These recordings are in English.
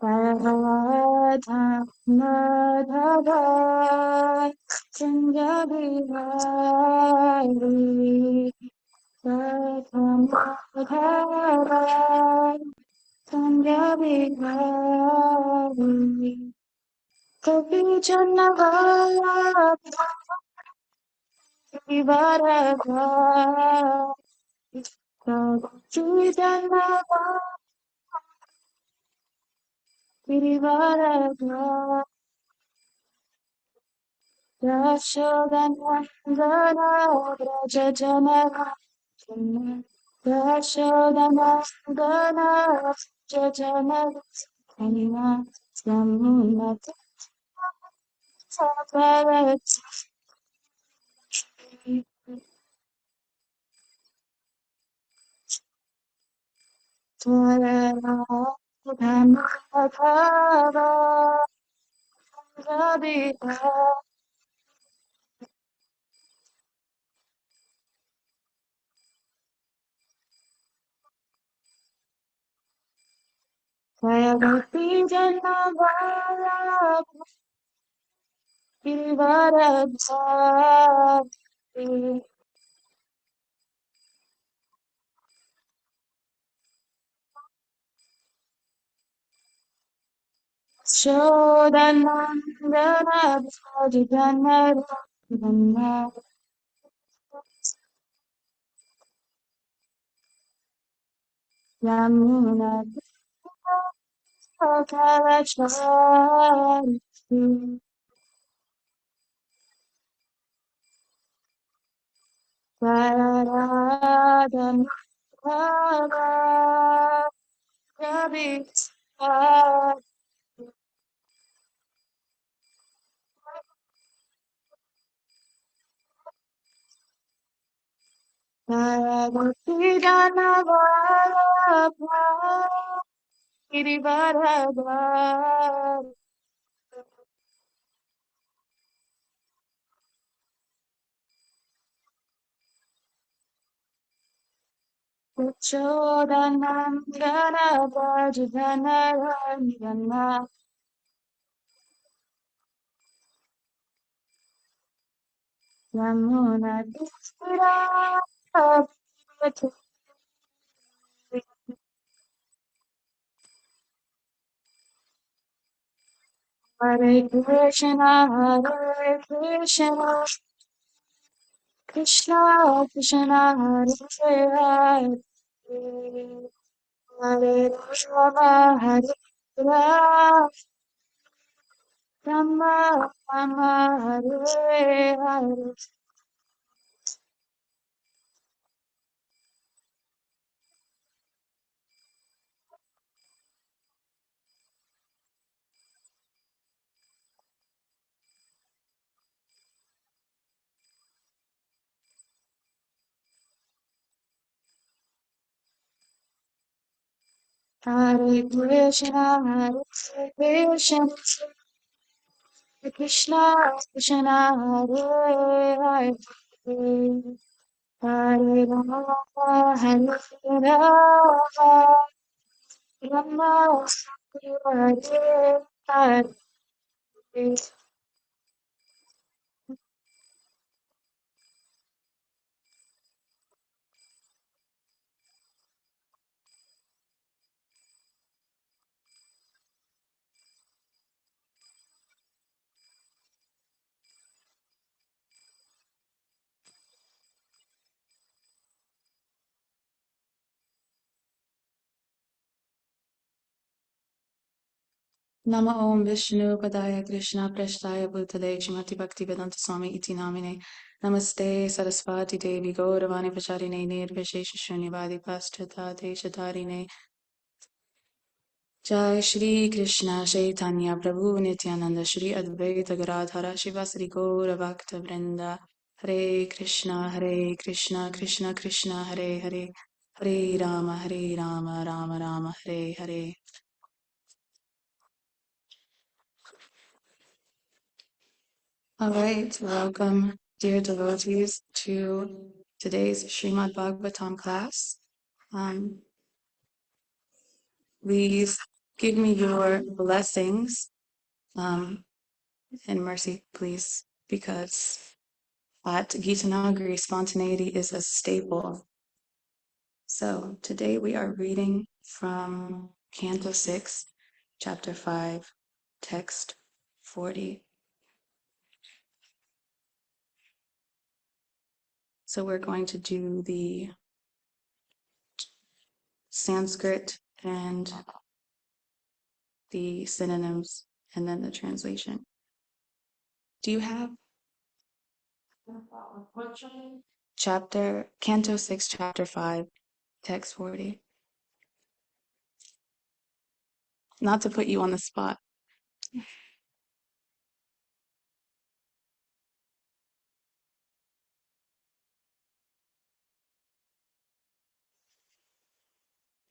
Bhagavatam Madhava Sanghavihari Bhagavatam Madhava Sanghavihari Kapi Jannavala Vivaraka Kapi Jannavala Vivaraka Yashodhanandana Vrajajana Yashodhanandana Vrajajana Kanina Yamunati Savarati Tvarara Dhammakara Rabita Sayagati Jannavala Vivarabhati Shodhanandana Bhajana Dhamma Yamuna Bhavacharati Pararadhana Bhava Yabhita Paragati Dhanavala Girivaradhar Uchodhanandana Bhajana Rangana Yamuna Distira Hare Krishna, Hare Krishna, Krishna Krishna, Hare Hare, Hare Rama, Hare Rama, Rama Rama, Hare Hare. Hare Krishna, Hare Krishna, Krishna Krishna, Hare Hare, Hare Rama, Hare Rama, Rama Hare Hare. Nama Om Vishnu Padaya Krishna Prasthaya Bhutale Shrimati Bhakti Vedanta Swami Iti Namine Namaste Saraswati Devi Gauravani Pacharine Nirvishesha Shunyavadi Paschata Deshatarine Jai Shri Krishna Chaitanya Prabhu Nityananda Shri Advaita Gadadhara Shivasri Gaura Bhakta Vrinda Hare Krishna Krishna Krishna Hare Hare Hare Rama Rama Rama Hare Hare. All right, welcome, dear devotees, to today's Srimad Bhagavatam class. We've give me your blessings and mercy, please, because at Gita Nagari, spontaneity is a staple. So today we are reading from Canto 6, Chapter 5, Text 40. So we're going to do the Sanskrit and the synonyms and then the translation. Do you have Canto 6, Chapter 5, Text 40? Not to put you on the spot.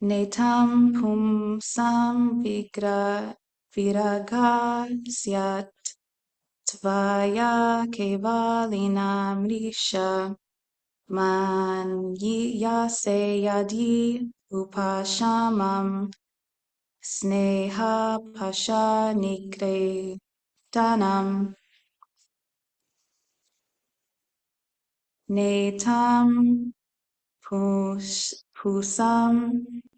Netam pumsam viraga syat tvaya kevalinam risha manyase yadi upashamam sneha pasha nikretanam netam pusam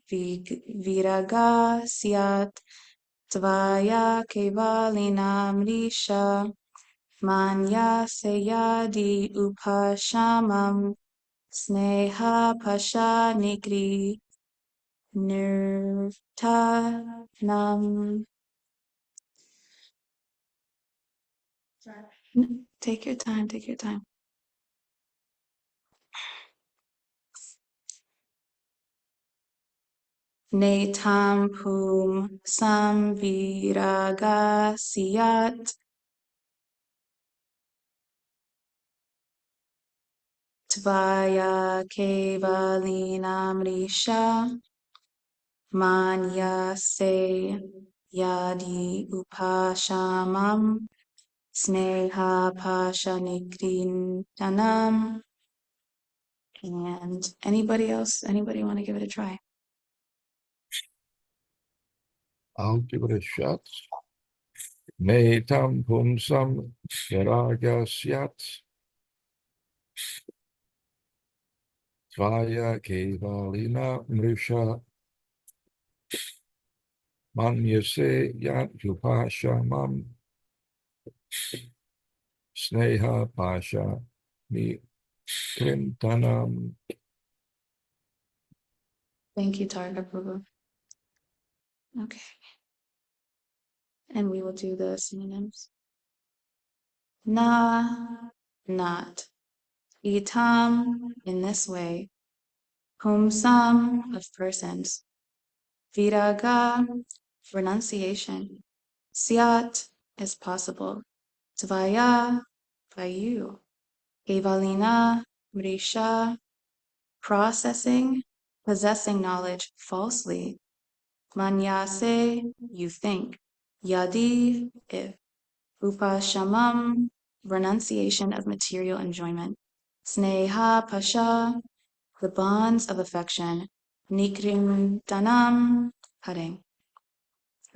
viraga syat tvaya kevalinam risha manya seyadi upashamam sneha pasha nigri nirtanam. Take your time, take your time. Netam pum samviraga siyat tvaya kevalinam risha manya se yadi upashamam sneha pasha nigrintanam. And anybody else? Anybody want to give it a try? I'll give it a shot. Netam pumsam viraga syat tvaya kevalina mrisha manyase yat upashamam sneha pasha nikrintanam. Thank you, Targa Prabhu. Okay. And we will do the synonyms. Na, not. Itam, in this way. Pumsam, of persons. Viraga, renunciation. Syat, is possible. Tvaya, by you. Kevalina, mrisha, processing, possessing knowledge falsely. Manyase, you think. Yadi, if. Upashamam, renunciation of material enjoyment. Sneha pasha, the bonds of affection. Nikrintanam, cutting.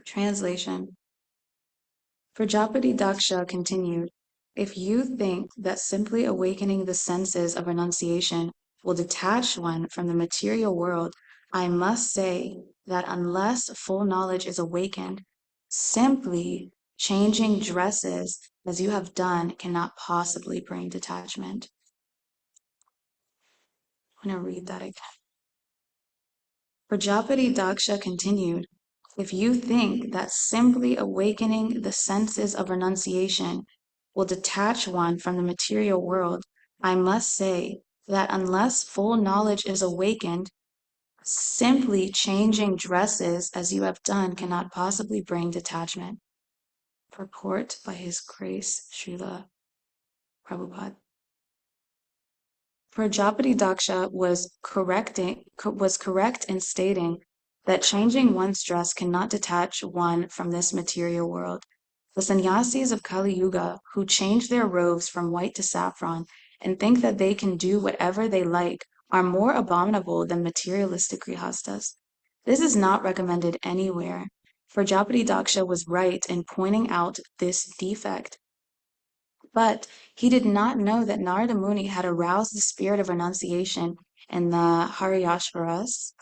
Translation. Prajapati Daksha continued, if you think that simply awakening the senses of renunciation will detach one from the material world, I must say that unless full knowledge is awakened, simply changing dresses as you have done cannot possibly bring detachment. I'm going to read that again. Prajapati Daksha continued, if you think that simply awakening the senses of renunciation will detach one from the material world, I must say that unless full knowledge is awakened, simply changing dresses as you have done cannot possibly bring detachment. Purport by His Grace Srila Prabhupada. Prajapati Daksha was correct in stating that changing one's dress cannot detach one from this material world. The sannyasis of Kali Yuga, who change their robes from white to saffron and think that they can do whatever they like, are more abominable than materialistic grihastas. This is not recommended anywhere. Prajapati Daksha was right in pointing out this defect, but he did not know that Narada Muni had aroused the spirit of renunciation in the Haryashvas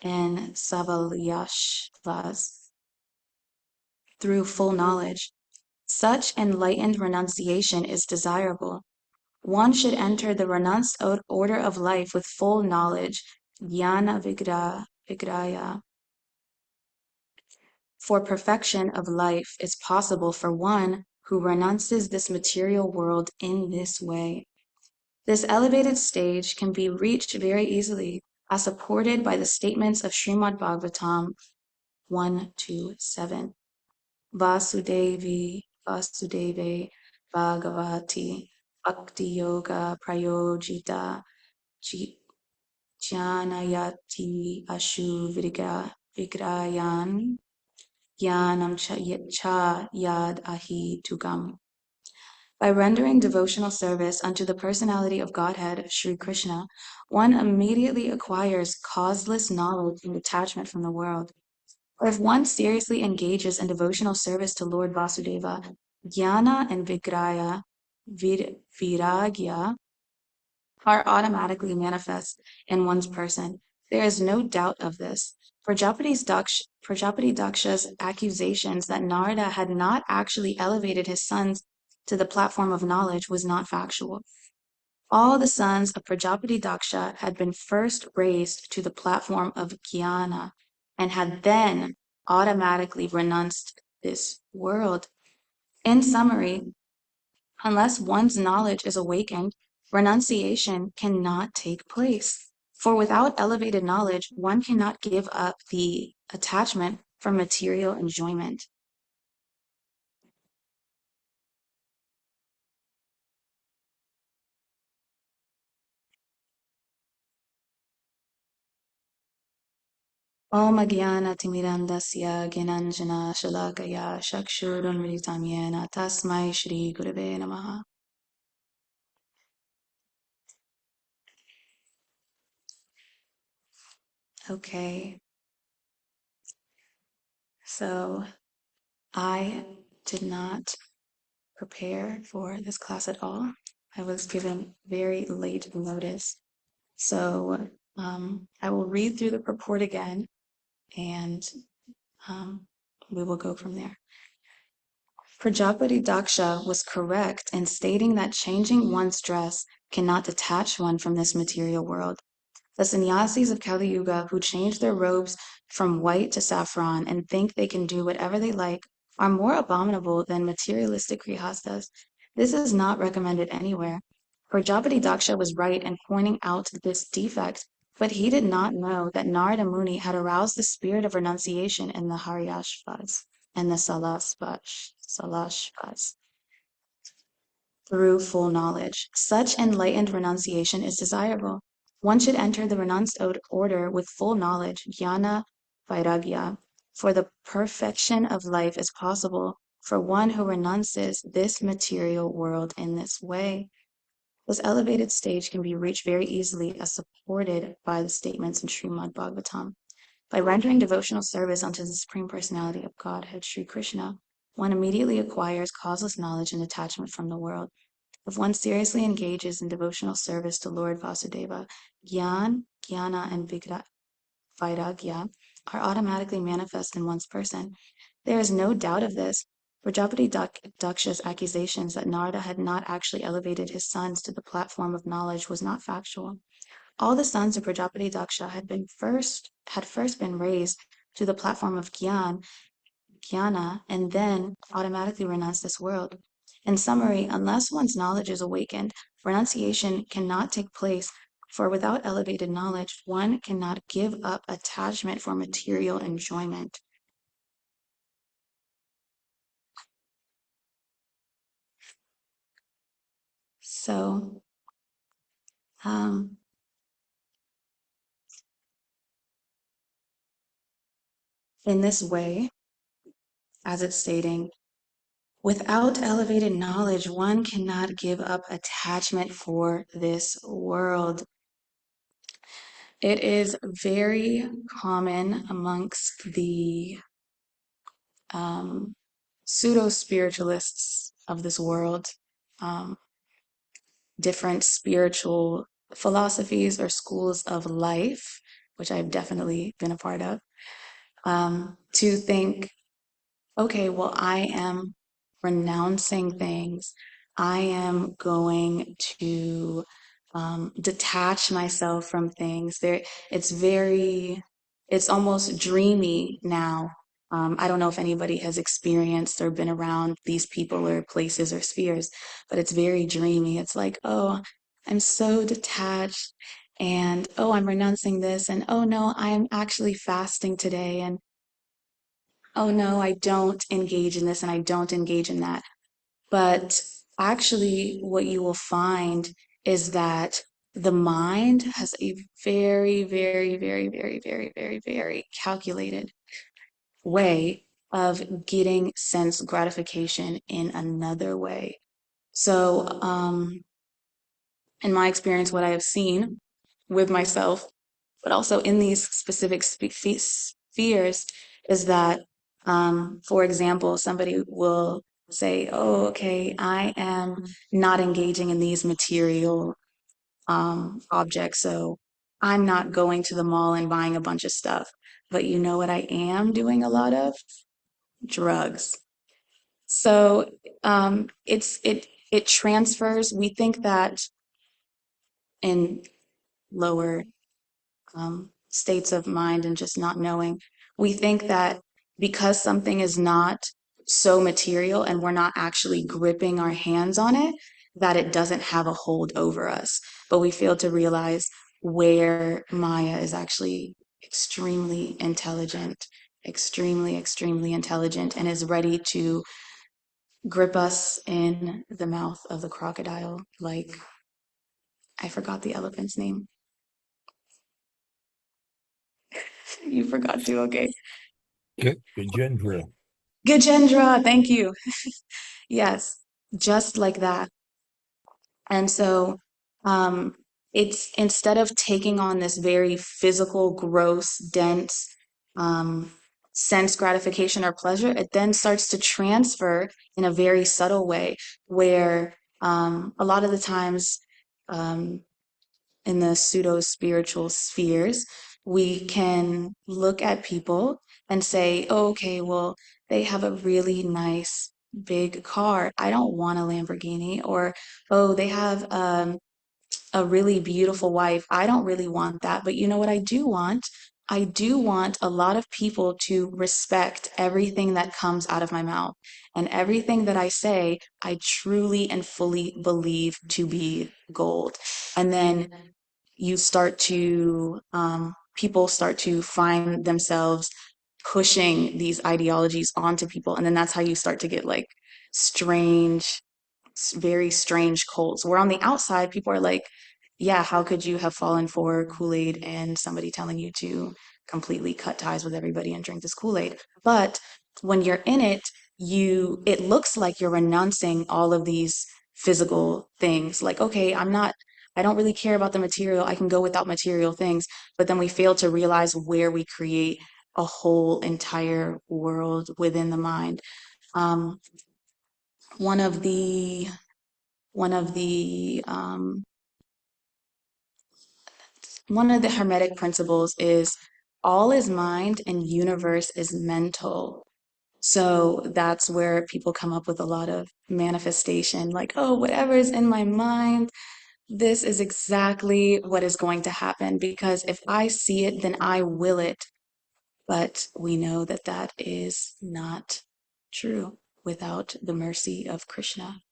and Savalyashvas through full knowledge. Such enlightened renunciation is desirable. One should enter the renounced order of life with full knowledge, jnana vigraya. For perfection of life is possible for one who renounces this material world in this way. This elevated stage can be reached very easily, as supported by the statements of Srimad Bhagavatam 1-7. Vasudeve Bhagavati Bhakti Yoga Prayojita Jnanayati Ashu Vigrayan Jnanam Cha Yad Ahi Tugam. By rendering devotional service unto the personality of Godhead, Sri Krishna, one immediately acquires causeless knowledge and detachment from the world. Or if one seriously engages in devotional service to Lord Vasudeva, jnana and viragya are automatically manifest in one's person. There is no doubt of this. Prajapati Daksha's accusations that Narada had not actually elevated his sons to the platform of knowledge was not factual. All the sons of Prajapati Daksha had been first raised to the platform of jnana and had then automatically renounced this world. In summary, unless one's knowledge is awakened, renunciation cannot take place. For without elevated knowledge, one cannot give up the attachment for material enjoyment. Om Agyana Timirandasya Gyananjana Shalakaya Chakshurunmilitam Yena Tasmai Shri Gurave Namaha. Okay, so I did not prepare for this class at all. I was given very late notice. So I will read through the purport again and we will go from there. Prajapati Daksha was correct in stating that changing one's dress cannot detach one from this material world. The sannyasis of Kali Yuga who change their robes from white to saffron and think they can do whatever they like are more abominable than materialistic grihastas. This is not recommended anywhere. Prajapati Daksha was right in pointing out this defect, but he did not know that Narada Muni had aroused the spirit of renunciation in the Haryashvas and the Salashvas through full knowledge. Such enlightened renunciation is desirable. One should enter the renounced order with full knowledge, jnana vairagya, for the perfection of life is possible for one who renounces this material world in this way. This elevated stage can be reached very easily as supported by the statements in Srimad Bhagavatam. By rendering devotional service unto the Supreme Personality of Godhead, Sri Krishna, one immediately acquires causeless knowledge and detachment from the world. If one seriously engages in devotional service to Lord Vasudeva, jnana, and vairagya are automatically manifest in one's person. There is no doubt of this. Prajapati Daksha's accusations that Narada had not actually elevated his sons to the platform of knowledge was not factual. All the sons of Prajapati Daksha had first been raised to the platform of jnana, and then automatically renounced this world. In summary, unless one's knowledge is awakened, renunciation cannot take place, for without elevated knowledge, one cannot give up attachment for material enjoyment. So, in this way, as it's stating, without elevated knowledge, one cannot give up attachment for this world. It is very common amongst the um, pseudo spiritualists of this world, um, different spiritual philosophies or schools of life, which I've definitely been a part of, to think, okay, well, I am renouncing things. I am going to detach myself from things. It's almost dreamy now. I don't know if anybody has experienced or been around these people or places or spheres, but it's very dreamy. It's like, oh, I'm so detached, and oh, I'm renouncing this, and oh no, I'm actually fasting today, and oh no, I don't engage in this and I don't engage in that. But actually, what you will find is that the mind has a very, very, very, very, very, very, very calculated way of getting sense gratification in another way. So, in my experience, what I have seen with myself, but also in these specific spheres, is that, for example, somebody will say, "Oh, okay, I am not engaging in these material objects, so I'm not going to the mall and buying a bunch of stuff." But you know what I am doing a lot of? Drugs. So it transfers. We think that in lower states of mind and just not knowing. We think that because something is not so material and we're not actually gripping our hands on it, that it doesn't have a hold over us. But we fail to realize where Maya is actually extremely intelligent, extremely, extremely intelligent, and is ready to grip us in the mouth of the crocodile. Like, I forgot the elephant's name. You forgot to, okay. Gajendra. Gajendra, thank you. Yes, just like that. And so um, it's instead of taking on this very physical, gross, dense um, sense gratification or pleasure, it then starts to transfer in a very subtle way where a lot of the times um, in the pseudo spiritual spheres, we can look at people and say, oh, okay, well, they have a really nice big car. I don't want a Lamborghini. Or, oh, they have a really beautiful wife. I don't really want that. But you know what I do want? I do want a lot of people to respect everything that comes out of my mouth. And everything that I say, I truly and fully believe to be gold. And then you start to people start to find themselves pushing these ideologies onto people, and then that's how you start to get like strange, very strange cults where on the outside people are like, yeah, how could you have fallen for Kool-Aid and somebody telling you to completely cut ties with everybody and drink this Kool-Aid? But when you're in it, it looks like you're renouncing all of these physical things. Like, okay, I don't really care about the material. I can go without material things. But then we fail to realize where we create a whole entire world within the mind. Um, one of the one of the one of the Hermetic principles is all is mind and universe is mental. So that's where people come up with a lot of manifestation, like, oh, whatever is in my mind, this is exactly what is going to happen because if I see it, then I will it. But we know that that is not true without the mercy of Krishna.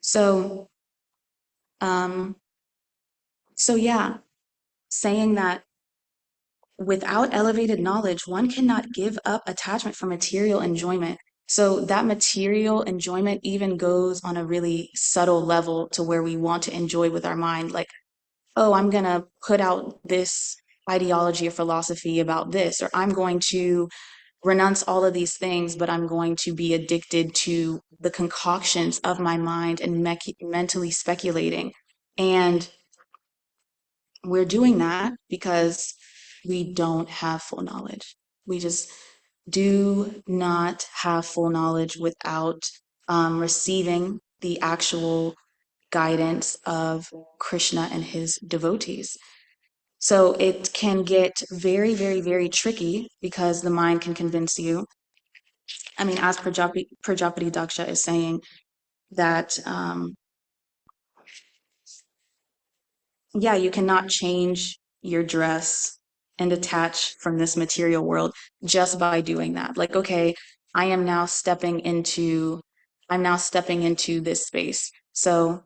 So, um, so yeah, saying that without elevated knowledge, one cannot give up attachment for material enjoyment. So that material enjoyment even goes on a really subtle level to where we want to enjoy with our mind. Like, oh, I'm going to put out this ideology or philosophy about this, or I'm going to renounce all of these things, but I'm going to be addicted to the concoctions of my mind and mentally speculating. And we're doing that because we don't have full knowledge. We just do not have full knowledge without receiving the actual guidance of Krishna and his devotees. So it can get very, very, very tricky because the mind can convince you. I mean, as Prajapati Daksha is saying, that yeah, you cannot change your dress and detach from this material world just by doing that. Like, okay, I am now stepping into, I'm now stepping into this space. So,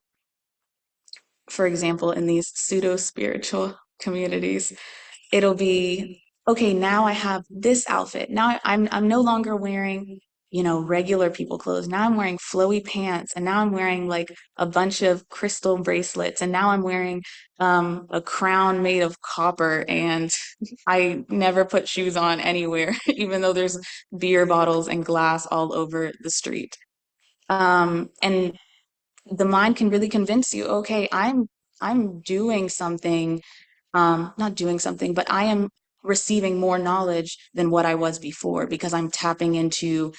for example, in these pseudo spiritual communities, it'll be okay, now I have this outfit. Now I'm no longer wearing, regular people clothes. Now I'm wearing flowy pants, and now I'm wearing like a bunch of crystal bracelets, and now I'm wearing a crown made of copper, and I never put shoes on anywhere, even though there's beer bottles and glass all over the street. And the mind can really convince you, okay, I'm doing something, not doing something, but I am receiving more knowledge than what I was before because I'm tapping into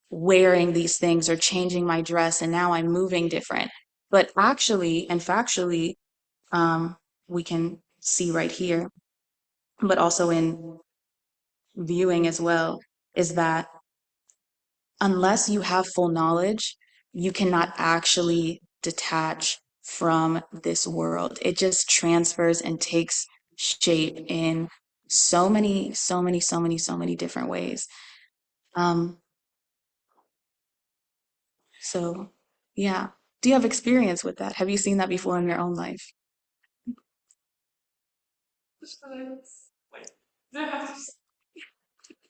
wearing these things or changing my dress, and now I'm moving different. But actually and factually, um, we can see right here, but also in viewing as well, is that unless you have full knowledge, you cannot actually detach from this world. It just transfers and takes shape in so many, so many, so many, so many different ways. Um, so yeah. Do you have experience with that? Have you seen that before in your own life?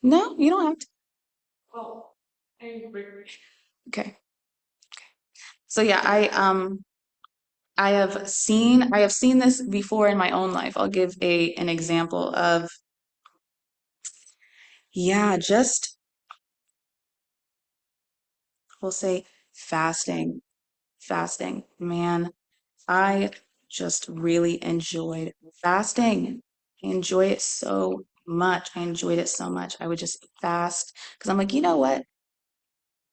No, you don't have to. Okay. So yeah, I have seen this before in my own life. I'll give an example of, yeah, just we'll say fasting. Fasting. Man, I just really enjoyed fasting. I enjoy it so much. I enjoyed it so much. I would just fast because I'm like, you know what?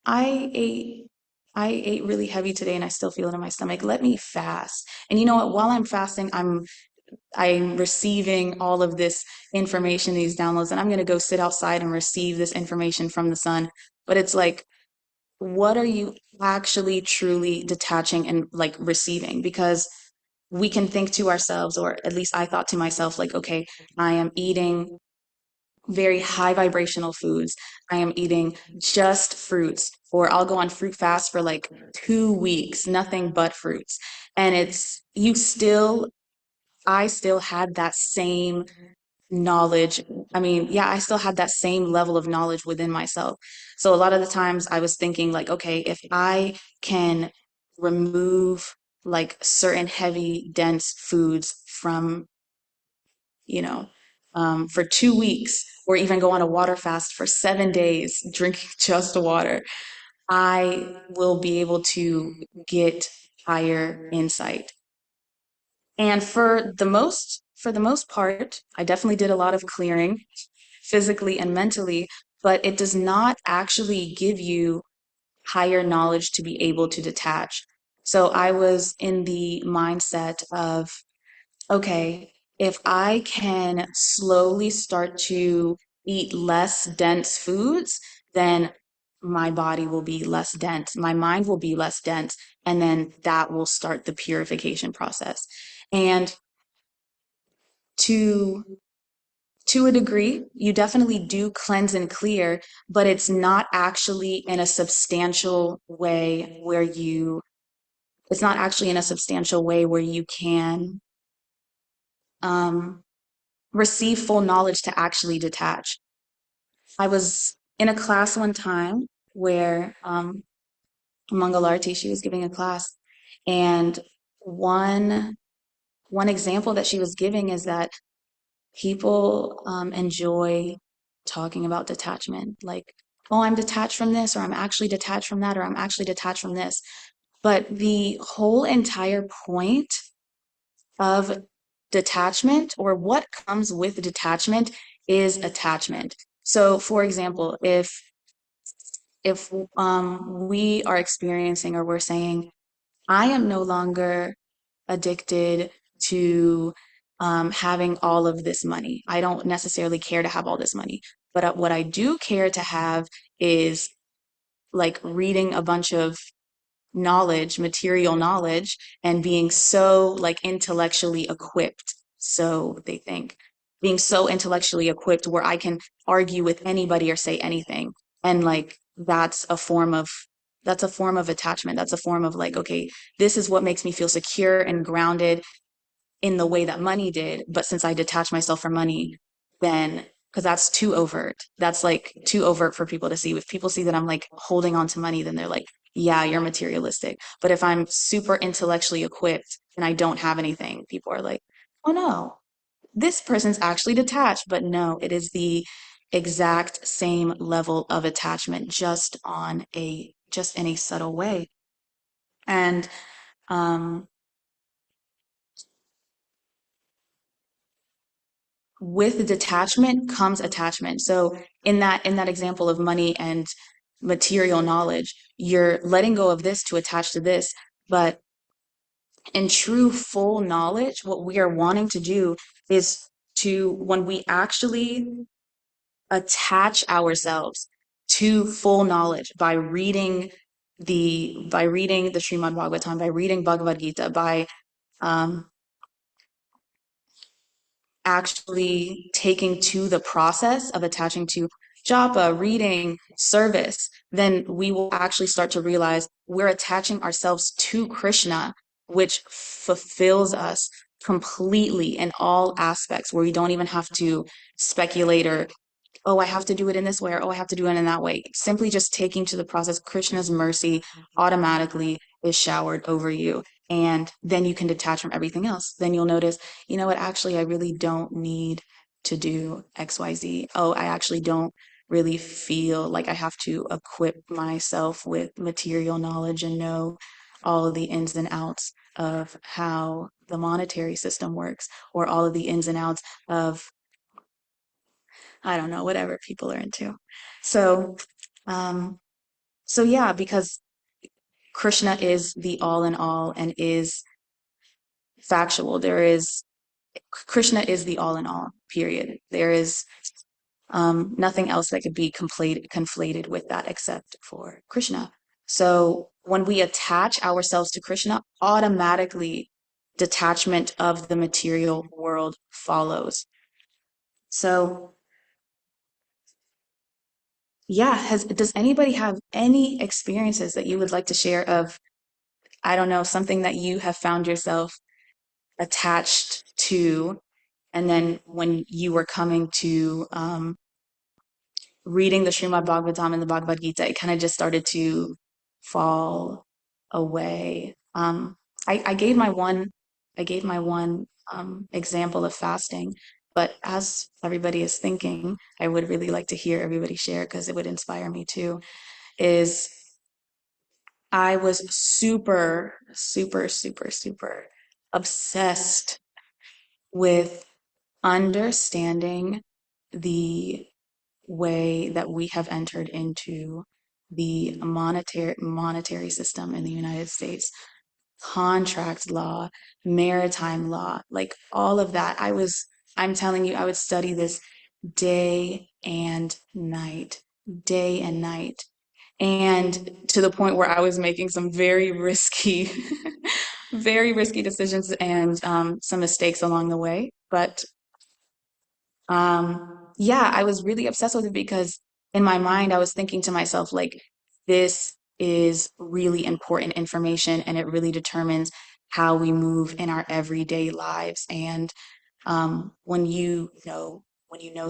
I ate I ate really heavy today and I still feel it in my stomach. Let me fast. And you know what? While I'm fasting, I'm receiving all of this information, these downloads, and I'm going to go sit outside and receive this information from the sun. But it's like, what are you actually truly detaching and like receiving? Because we can think to ourselves, or at least I thought to myself, like, okay, I am eating very high vibrational foods. I am eating just fruits, or I'll go on fruit fast for like 2 weeks, nothing but fruits. And I still had that same knowledge. I mean, yeah, I still had that same level of knowledge within myself. So a lot of the times I was thinking like, okay, if I can remove like certain heavy, dense foods from, you know, for 2 weeks, or even go on a water fast for 7 days, drinking just water, I will be able to get higher insight. And for the most part, I definitely did a lot of clearing physically and mentally, but it does not actually give you higher knowledge to be able to detach. So I was in the mindset of, okay, if I can slowly start to eat less dense foods, then my body will be less dense, my mind will be less dense, and then that will start the purification process. And to to a degree, you definitely do cleanse and clear, but it's not actually in a substantial way where it's not actually in a substantial way where you can um, receive full knowledge to actually detach. I was in a class one time where Mangalarti, she was giving a class, and one one example that she was giving is that people enjoy talking about detachment, like, oh, I'm detached from this, or I'm actually detached from that, or I'm actually detached from this. But the whole entire point of detachment, or what comes with detachment, is attachment. So, for example, if we are experiencing or we're saying, I am no longer addicted to having all of this money. I don't necessarily care to have all this money, but what I do care to have is like reading a bunch of knowledge, material knowledge, and being so like intellectually equipped. So they think being so intellectually equipped where I can argue with anybody or say anything. And like that's a form of attachment. That's a form of like, okay, this is what makes me feel secure and grounded in the way that money did. But since I detach myself from money, then because that's too overt. That's like too overt for people to see. If people see that I'm like holding on to money, then they're like, yeah, you're materialistic. But if I'm super intellectually equipped and I don't have anything, people are like, oh no, this person's actually detached. But no, it is the exact same level of attachment, just in a subtle way. And um with detachment comes attachment. So in that example of money and material knowledge, you're letting go of this to attach to this. But in true full knowledge, what we are wanting to do is to when we actually attach ourselves to full knowledge by reading the Srimad Bhagavatam, by reading Bhagavad Gita, by um, actually taking to the process of attaching to japa, reading, service, then we will actually start to realize we're attaching ourselves to Krishna, which fulfills us completely in all aspects, where we don't even have to speculate or oh, I have to do it in this way, or oh, I have to do it in that way. Simply just taking to the process, Krishna's mercy automatically is showered over you. And then you can detach from everything else. Then you'll notice, you know what, actually, I really don't need to do XYZ. Oh, I actually don't really feel like I have to equip myself with material knowledge and know all of the ins and outs of how the monetary system works, or all of the ins and outs of I don't know, whatever people are into. So, um, so yeah, because Krishna is the all in all and is factual. Krishna is the all in all, period. There is nothing else that could be conflated with that except for Krishna. So when we attach ourselves to Krishna, automatically detachment of the material world follows. So yeah, does anybody have any experiences that you would like to share of, I don't know, something that you have found yourself attached to, and then when you were coming to reading the Srimad Bhagavatam and the Bhagavad Gita, it kind of just started to fall away. I gave my one example of fasting, but as everybody is thinking, I would really like to hear everybody share because it would inspire me too. Is I was super, super, super, super obsessed with understanding the way that we have entered into the monetary system in the United States, contract law, maritime law, like all of that. I'm telling you, I would study this day and night, day and night. And to the point where I was making some very risky, very risky decisions and some mistakes along the way. But yeah, I was really obsessed with it because in my mind, I was thinking to myself, like, this is really important information and it really determines how we move in our everyday lives. And when you know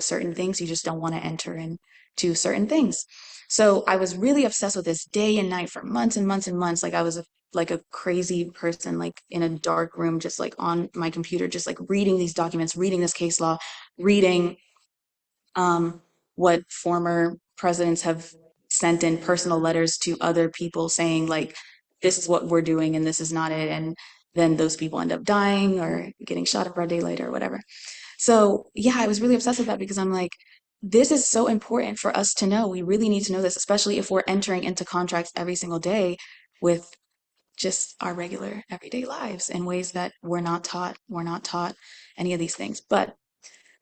certain things, you just don't want to enter into certain things. So I was really obsessed with this day and night for months and months and months. Like I was like a crazy person, like in a dark room, just like on my computer, just like reading these documents, reading this case law, reading what former presidents have sent in personal letters to other people saying like, this is what we're doing and this is not it. And then those people end up dying or getting shot in broad daylight or whatever. So yeah, I was really obsessed with that because I'm like, this is so important for us to know. We really need to know this, especially if we're entering into contracts every single day with just our regular everyday lives in ways that we're not taught any of these things. But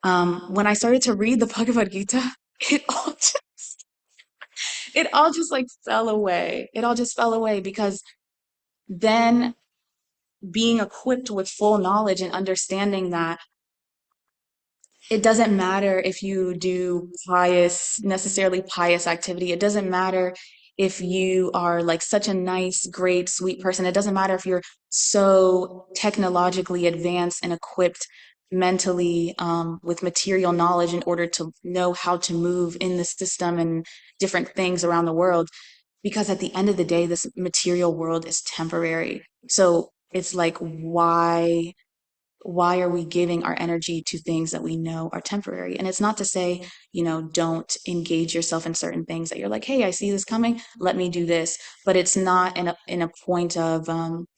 when I started to read the Bhagavad Gita, it all just, it all just like fell away. It all just fell away because then being equipped with full knowledge and understanding that it doesn't matter if you do necessarily pious activity. It doesn't matter if you are like such a nice, great, sweet person. It doesn't matter if you're so technologically advanced and equipped mentally with material knowledge in order to know how to move in the system and different things around the world. Because at the end of the day, this material world is temporary. So it's like, why are we giving our energy to things that we know are temporary? And it's not to say, don't engage yourself in certain things that you're like, hey, I see this coming, let me do this. But it's not in a point of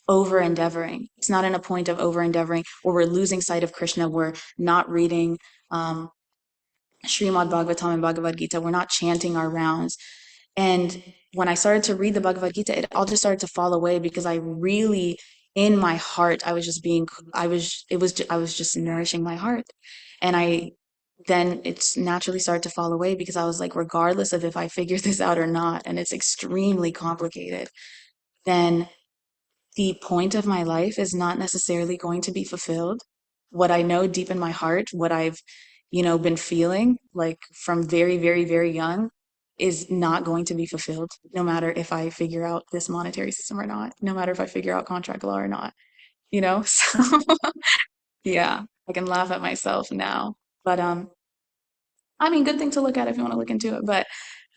over endeavoring. It's not in a point of over endeavoring where we're losing sight of Krishna. We're not reading Srimad Bhagavatam and Bhagavad Gita. We're not chanting our rounds. And when I started to read the Bhagavad Gita, it all just started to fall away because I really, in my heart, I was just being, I was, it was, I was just nourishing my heart. And then it's naturally started to fall away because I was like, regardless of if I figure this out or not, and it's extremely complicated, then the point of my life is not necessarily going to be fulfilled. What I know deep in my heart, what I've, been feeling like from very, very, very young is not going to be fulfilled, no matter if I figure out this monetary system or not, no matter if I figure out contract law or not, you know? So yeah, I can laugh at myself now. But I mean, good thing to look at if you want to look into it, but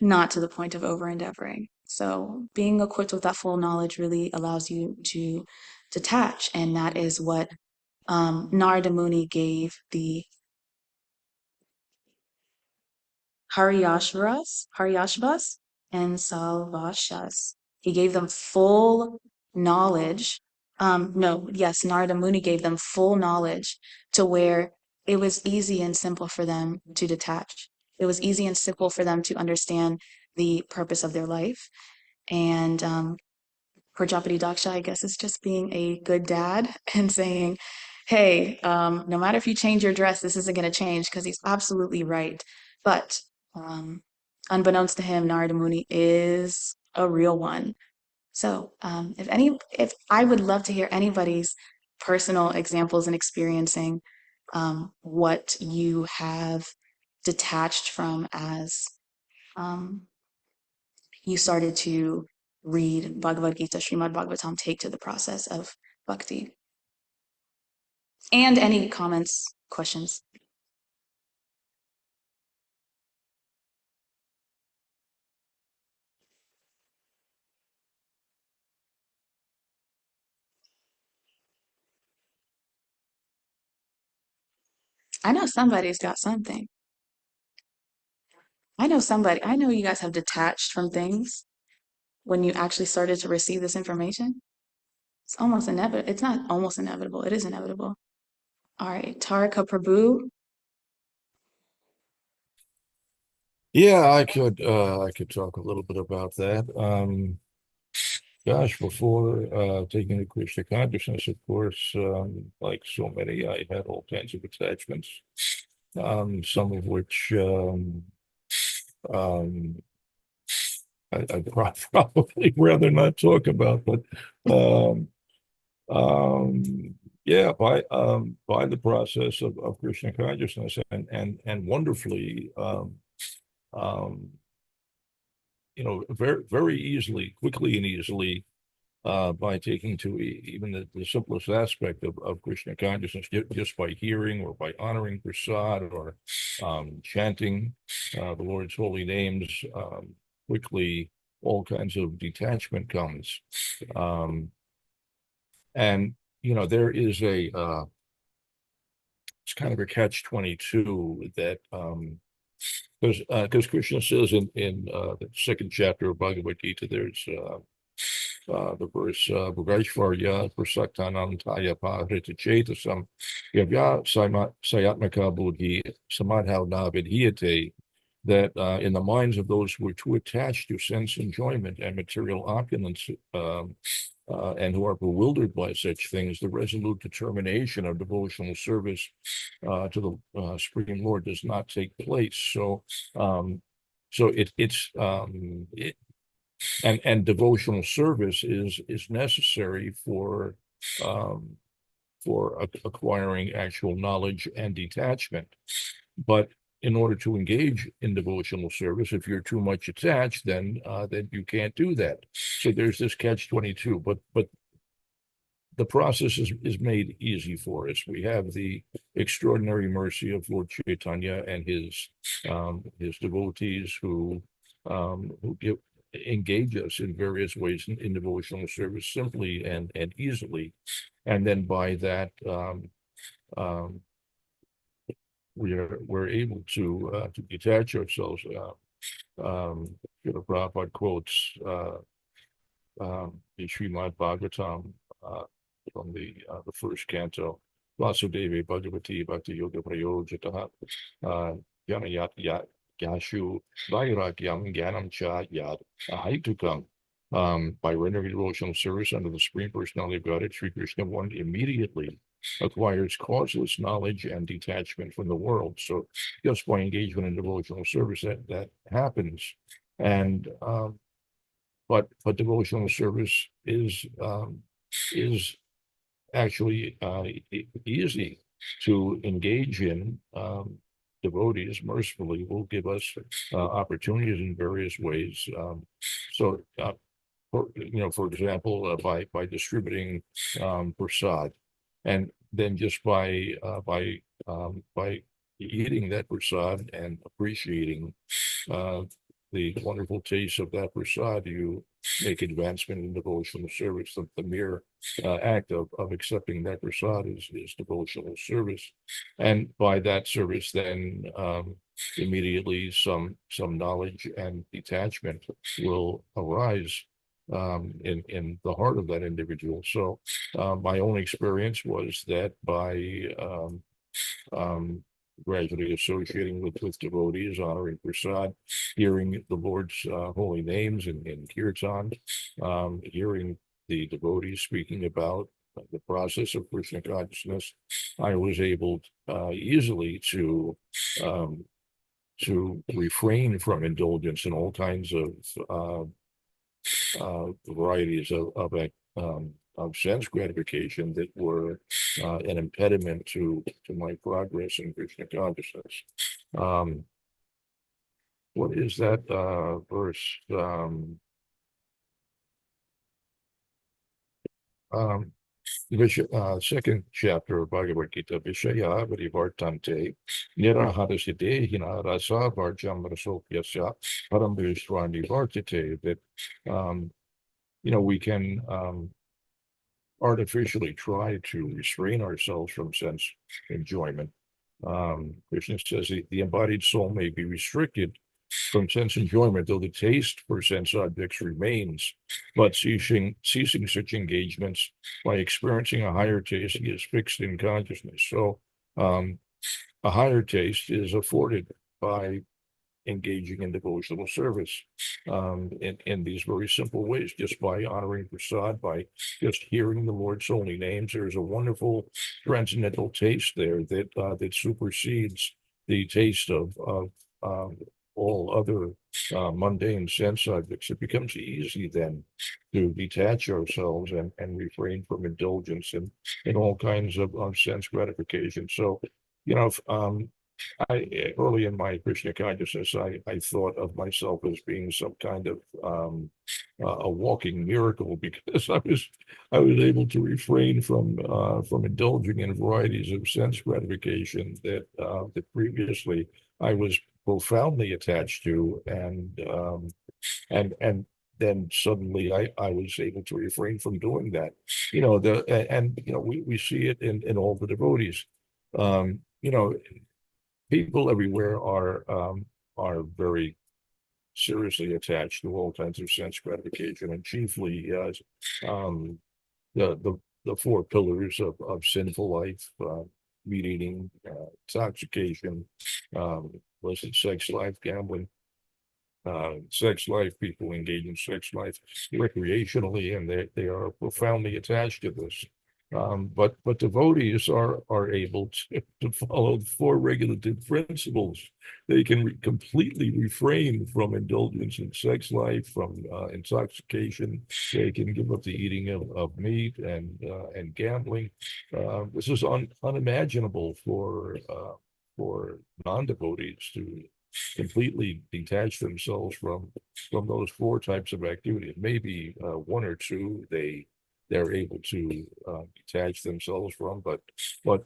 not to the point of over endeavoring. So being equipped with that full knowledge really allows you to detach, and that is what Narada Muni gave the Haryashvas and Salvashas. He gave them full knowledge. No, yes, Narada Muni gave them full knowledge to where it was easy and simple for them to detach. It was easy and simple for them to understand the purpose of their life. And Prajapati Daksha, I guess, is just being a good dad and saying, hey, no matter if you change your dress, this isn't going to change because he's absolutely right. But um, unbeknownst to him, Narada Muni is a real one. So if I would love to hear anybody's personal examples and experiencing what you have detached from as um, you started to read Bhagavad Gita, Srimad Bhagavatam, take to the process of bhakti. And any comments, questions? I know somebody's got something. I know you guys have detached from things when you actually started to receive this information. It's almost inevitable. It's not almost inevitable. It is inevitable. All right, Tarika Prabhu. Yeah, I could talk a little bit about that. Gosh, before taking the Krishna consciousness, of course, like so many, I had all kinds of attachments, some of which um, I'd probably rather not talk about, but um, um, yeah, by the process of Krishna consciousness and wonderfully, um, very very easily, quickly and easily, by taking to even the simplest aspect of Krishna consciousness, just by hearing or by honoring prasad or chanting the Lord's holy names, quickly all kinds of detachment comes. Um, and there is it's kind of a catch-22 that because Krishna says in the second chapter of Bhagavad Gita, there's the verse Bhagashvarya Prasaktanantaya Pahrita Chetasam Yavya Sayatmaka Buddhi Samadhau Na Vidhiyate that in the minds of those who are too attached to sense enjoyment and material opulence, and who are bewildered by such things, the resolute determination of devotional service to the Supreme Lord does not take place. So, and devotional service is necessary um, for acquiring actual knowledge and detachment. But in order to engage in devotional service, if you're too much attached, then you can't do that. So there's this catch-22. But the process is made easy for us. We have the extraordinary mercy of Lord Chaitanya and his devotees who engage us in various ways in devotional service simply and easily, and then by that we're able to detach ourselves. Prabhupada quotes the Srimad Bhagavatam from the first canto, Vasudeva Bhagavati Bhakti Yoga Prayojataha Yanayat Yashu Vairagyam Gyanam Cha Yad Ahaitukam. By rendering devotional service under the Supreme Personality of Godhead, Sri Krishna, one immediately acquires causeless knowledge and detachment from the world. So just by engagement in devotional service, that happens. And but devotional service is actually easy to engage in. Devotees mercifully will give us opportunities in various ways. For example, by distributing prasad, and then just by eating that prasad and appreciating the wonderful taste of that prasad, you make advancement in devotional service. The mere act of accepting that prasad is devotional service, and by that service, then immediately some knowledge and detachment will arise in the heart of that individual. So my own experience was that by gradually associating with devotees, honoring prasad, hearing the Lord's holy names in kirtan, hearing the devotees speaking about the process of Krishna consciousness, I was able easily to refrain from indulgence in all kinds of varieties of sense gratification that were an impediment to my progress in Krishna consciousness. What is that verse? Second chapter of Bhagavad Gita, Vishaya Varivartante, Nirahadaside Rasa Varjam Rasopyasya Param Vishwani Vartate, that we can artificially try to restrain ourselves from sense enjoyment. Krishna says the embodied soul may be restricted from sense enjoyment, though the taste for sense objects remains, but ceasing such engagements by experiencing a higher taste is fixed in consciousness. So a higher taste is afforded by engaging in devotional service in these very simple ways, just by honoring prasad, by just hearing the Lord's holy names. There's a wonderful transcendental taste there that supersedes the taste of all other mundane sense objects. It becomes easy then to detach ourselves and refrain from indulgence in all kinds of sense gratification. So, early in my Krishna consciousness, I thought of myself as being some kind of a walking miracle, because I was able to refrain from indulging in varieties of sense gratification that previously I was profoundly attached to, and then suddenly I was able to refrain from doing that. We see it in all the devotees. People everywhere are very seriously attached to all kinds of sense gratification, and chiefly the four pillars of sinful life: meat eating, intoxication, illicit sex life, gambling, sex life. People engage in sex life recreationally, and they are profoundly attached to this. But devotees are able to follow the four regulative principles. They can completely refrain from indulgence in sex life, from intoxication. They can give up the eating of meat and gambling. This is unimaginable for non-devotees to completely detach themselves from those four types of activity. Maybe one or two they're able to detach themselves from, but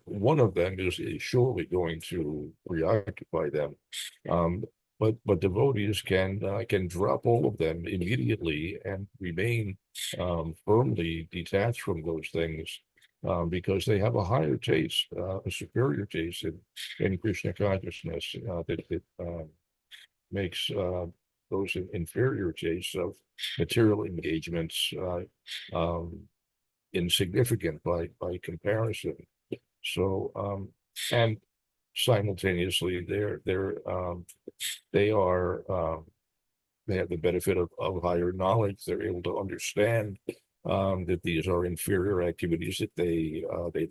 one of them is surely going to preoccupy them. Um, but devotees can drop all of them immediately and remain firmly detached from those things. Because they have a higher taste, a superior taste in Krishna consciousness that makes those inferior tastes of material engagements insignificant by comparison. So and simultaneously they are they have the benefit of higher knowledge. They're able to understand that these are inferior activities, that they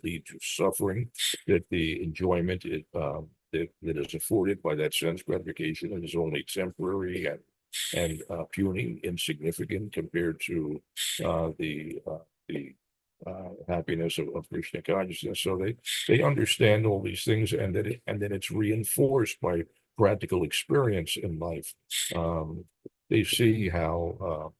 lead to suffering, that the enjoyment that is afforded by that sense gratification is only temporary and puny, insignificant compared to the happiness of Krishna consciousness. So they understand all these things, and then it's reinforced by practical experience in life. They see how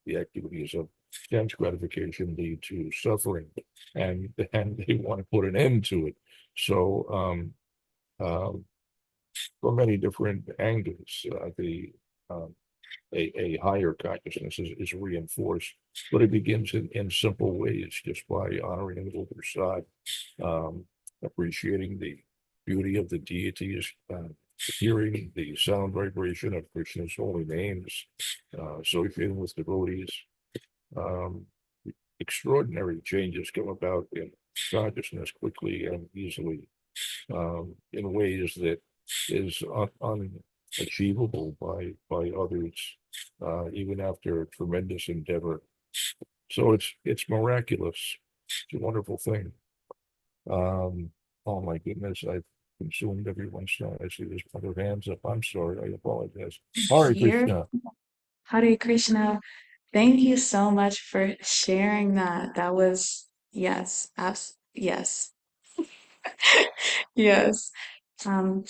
the activities of sense gratification lead to suffering, and they want to put an end to it. So from many different angles, a higher consciousness is reinforced, but it begins in simple ways, just by honoring little prasad, appreciating the beauty of the deities, hearing the sound vibration of Krishna's holy names, associating with devotees. Um, Extraordinary changes come about in consciousness quickly and easily, in ways that is unachievable by others, even after tremendous endeavor. So it's miraculous. It's a wonderful thing. Oh my goodness, I've consumed everyone's time. I see this other hands up. I'm sorry. I apologize. Hare Here, Krishna. Hare Krishna. Thank you so much for sharing that. That was, yes, yes, yes. Um,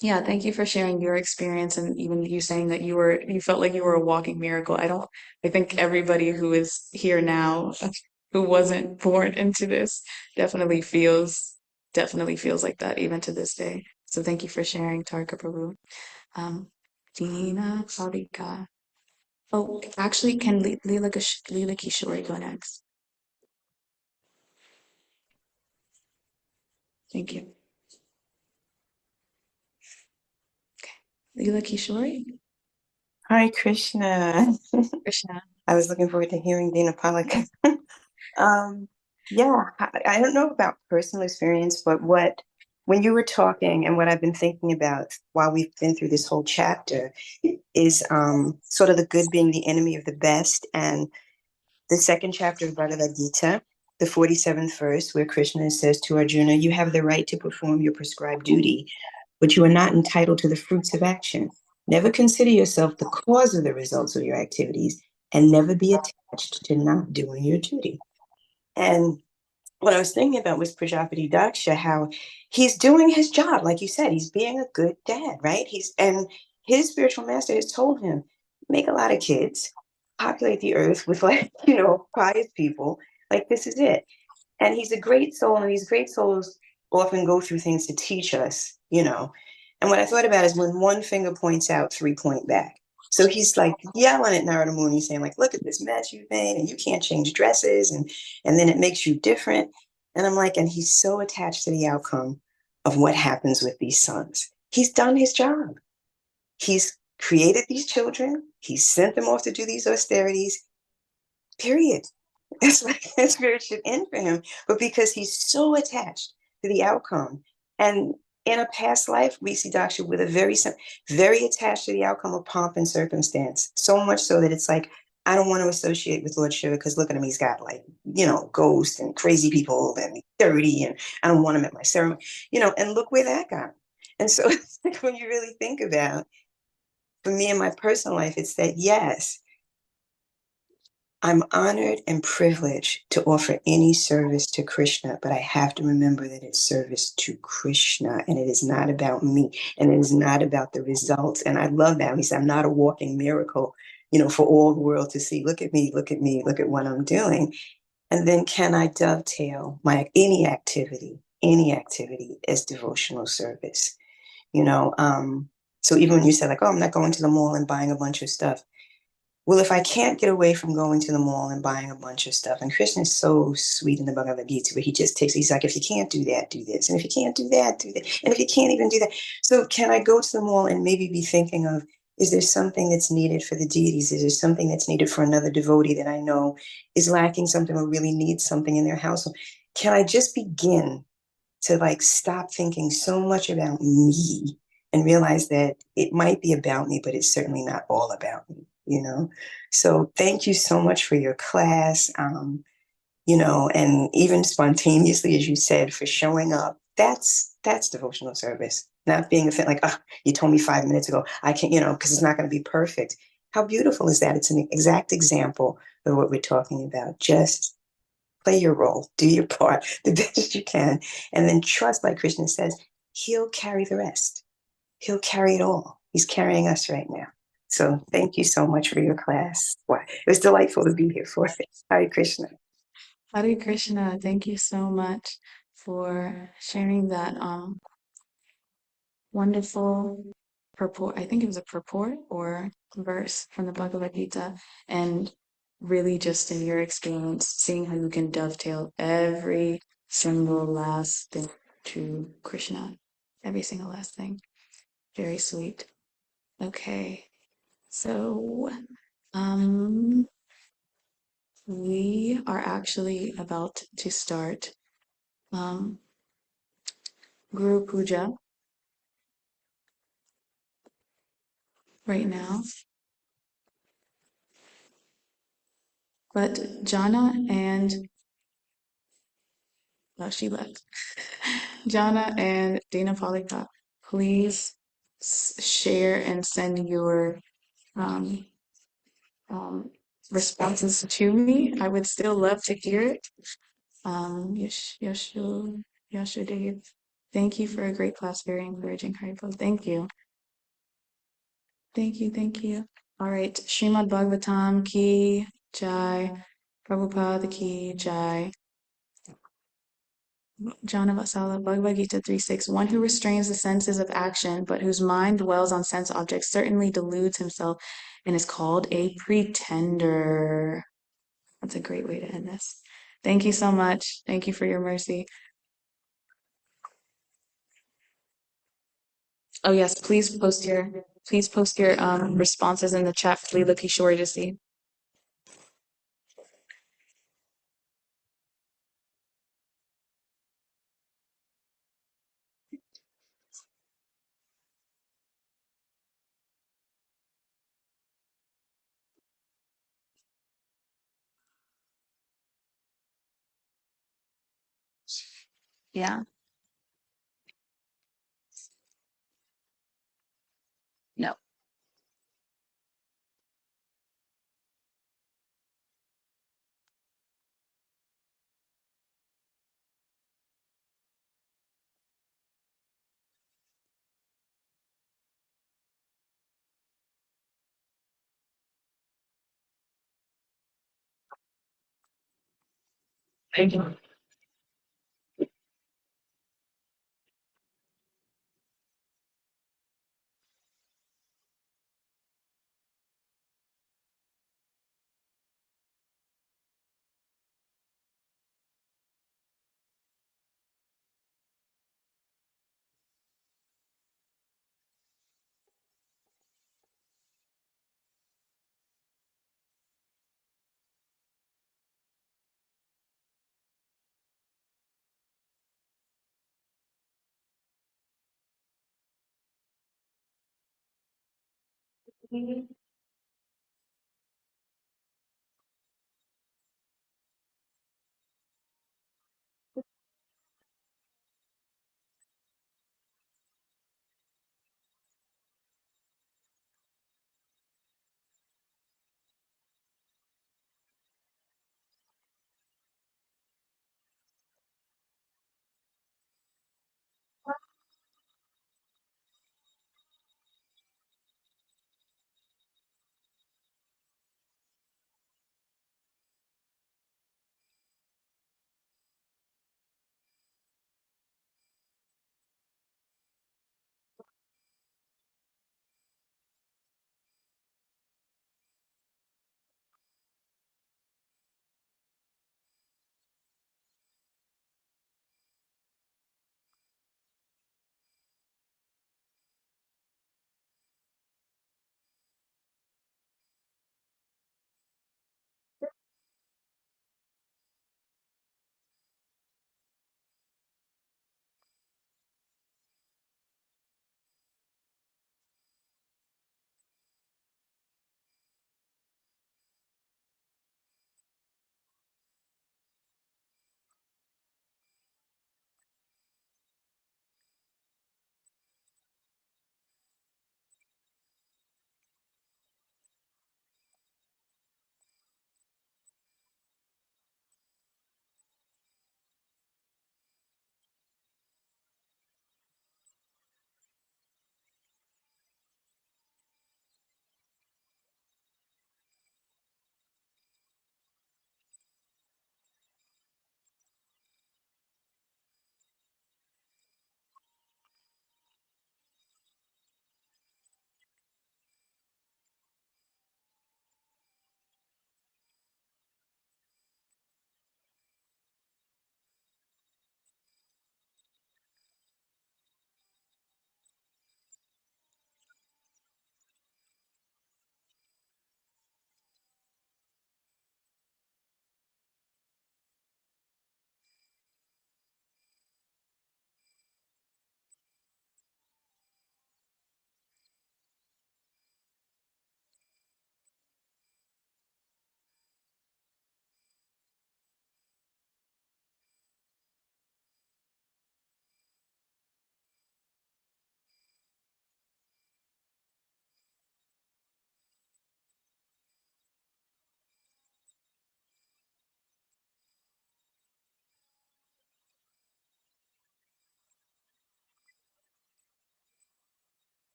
yeah, thank you for sharing your experience and even you saying that you felt like you were a walking miracle. I think everybody who is here now who wasn't born into this definitely feels like that even to this day. So thank you for sharing, Tarka Prabhu. Um, Dina Sarika. Oh, actually, can Leela Kishore go next? Thank you. Leela Kishore? Hi, Krishna. Krishna. I was looking forward to hearing Dina Palika. Yeah, I don't know about personal experience, but when you were talking and what I've been thinking about while we've been through this whole chapter is sort of the good being the enemy of the best. And the second chapter of Bhagavad Gita, the 47th verse, where Krishna says to Arjuna, you have the right to perform your prescribed duty, but you are not entitled to the fruits of action. Never consider yourself the cause of the results of your activities, and never be attached to not doing your duty. And what I was thinking about was Prajapati Daksha, how he's doing his job. Like you said, he's being a good dad, right? And his spiritual master has told him, make a lot of kids, populate the earth with pious people. Like, this is it. And he's a great soul, and these great souls often go through things to teach us. And what I thought about is when one finger points out, three point back. So he's like yelling at Narada Muni, saying, like, look at this mess you've made, and you can't change dresses, and then it makes you different. And I'm like, and he's so attached to the outcome of what happens with these sons. He's done his job. He's created these children. He's sent them off to do these austerities, period. It's like that's where it should end for him. But because he's so attached to the outcome, and in a past life, we see Daksha with a very attached to the outcome of pomp and circumstance. So much so that it's like, I don't want to associate with Lord Shiva because look at him, he's got like, ghosts and crazy people and he's dirty, and I don't want him at my ceremony, and look where that got him. And so it's like when you really think about, for me in my personal life, it's that, yes, I'm honored and privileged to offer any service to Krishna, but I have to remember that it's service to Krishna, and it is not about me, and it is not about the results. And I love that. He said, I'm not a walking miracle, for all the world to see. Look at me, look at me, look at what I'm doing. And then can I dovetail any activity as devotional service? So even when you said like, oh, I'm not going to the mall and buying a bunch of stuff. Well, if I can't get away from going to the mall and buying a bunch of stuff, and Krishna is so sweet in the Bhagavad Gita, where he's like, if you can't do that, do this. And if you can't do that, do that. And if you can't even do that. So can I go to the mall and maybe be thinking of, is there something that's needed for the deities? Is there something that's needed for another devotee that I know is lacking something or really needs something in their household? Can I just begin to stop thinking so much about me and realize that it might be about me, but it's certainly not all about me, So thank you so much for your class, and even spontaneously, as you said, for showing up. That's devotional service, not being a fan like, oh, you told me 5 minutes ago, I can't, because it's not going to be perfect. How beautiful is that? It's an exact example of what we're talking about. Just play your role, do your part the best you can, and then trust, like Krishna says, he'll carry the rest. He'll carry it all. He's carrying us right now. So thank you so much for your class. Wow. It was delightful to be here for it. Hare Krishna. Hare Krishna, thank you so much for sharing that wonderful purport. I think it was a purport or verse from the Bhagavad Gita, and really just in your experience, seeing how you can dovetail every single last thing to Krishna, every single last thing. Very sweet. Okay, so we are actually about to start Guru Puja right now. But Jana and she left. Jana and Dana Polika, please share and send your um, responses to me. I would still love to hear it. Yashudev, thank you for a great class, very encouraging. Haribol. Thank you. Thank you, thank you. All right, Srimad Bhagavatam ki jai, Prabhupada ki jai. Jana Vasala, Bhagavad Gita 3:6. One who restrains the senses of action, but whose mind dwells on sense objects, certainly deludes himself and is called a pretender. That's a great way to end this. Thank you so much. Thank you for your mercy. Oh yes, please post your responses in the chat for Leela Kishore to see. Yeah. No. Thank you.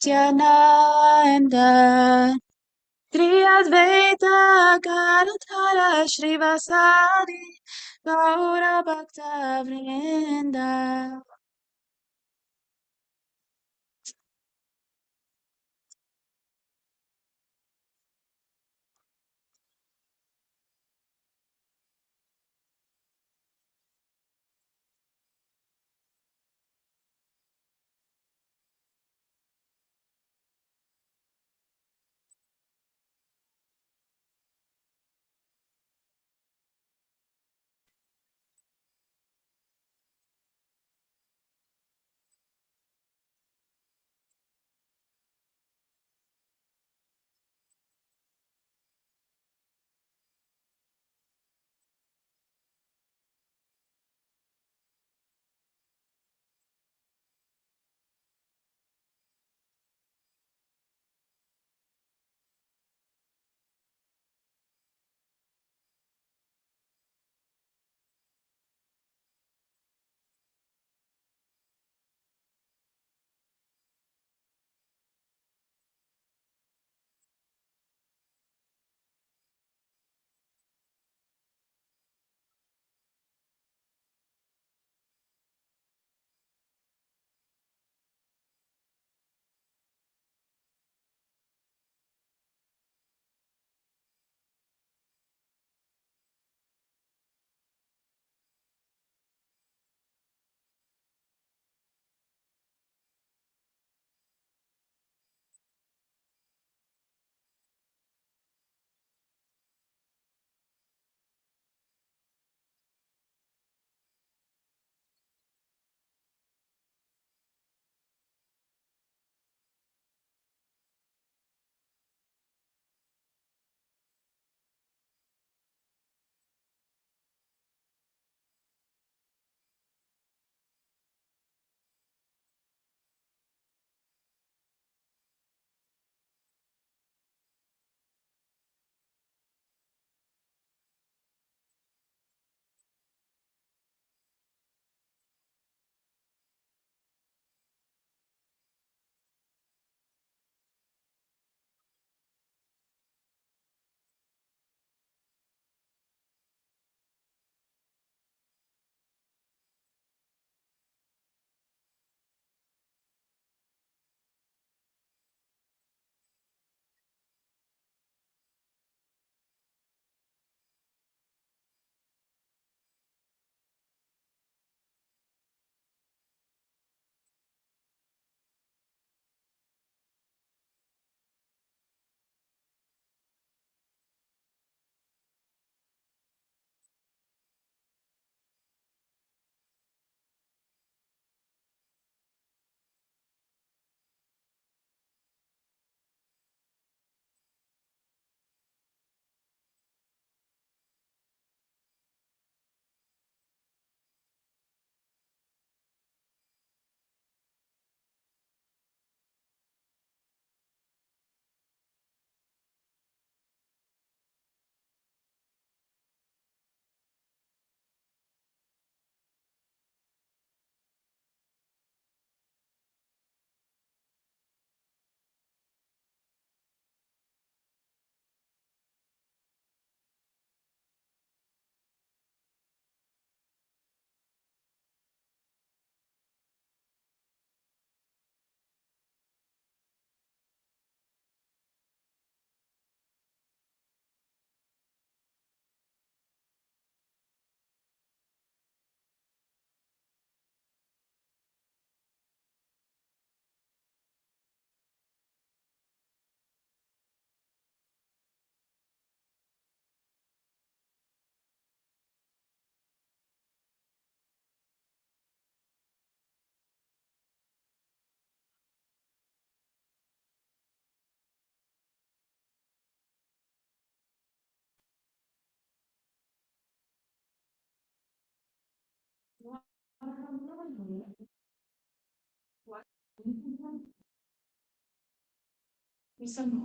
Nityananda Sri Advaita Gadadhara Srivasadi Gaura Bhakta Vrinda.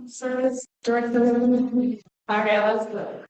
Service director. Okay, let's go.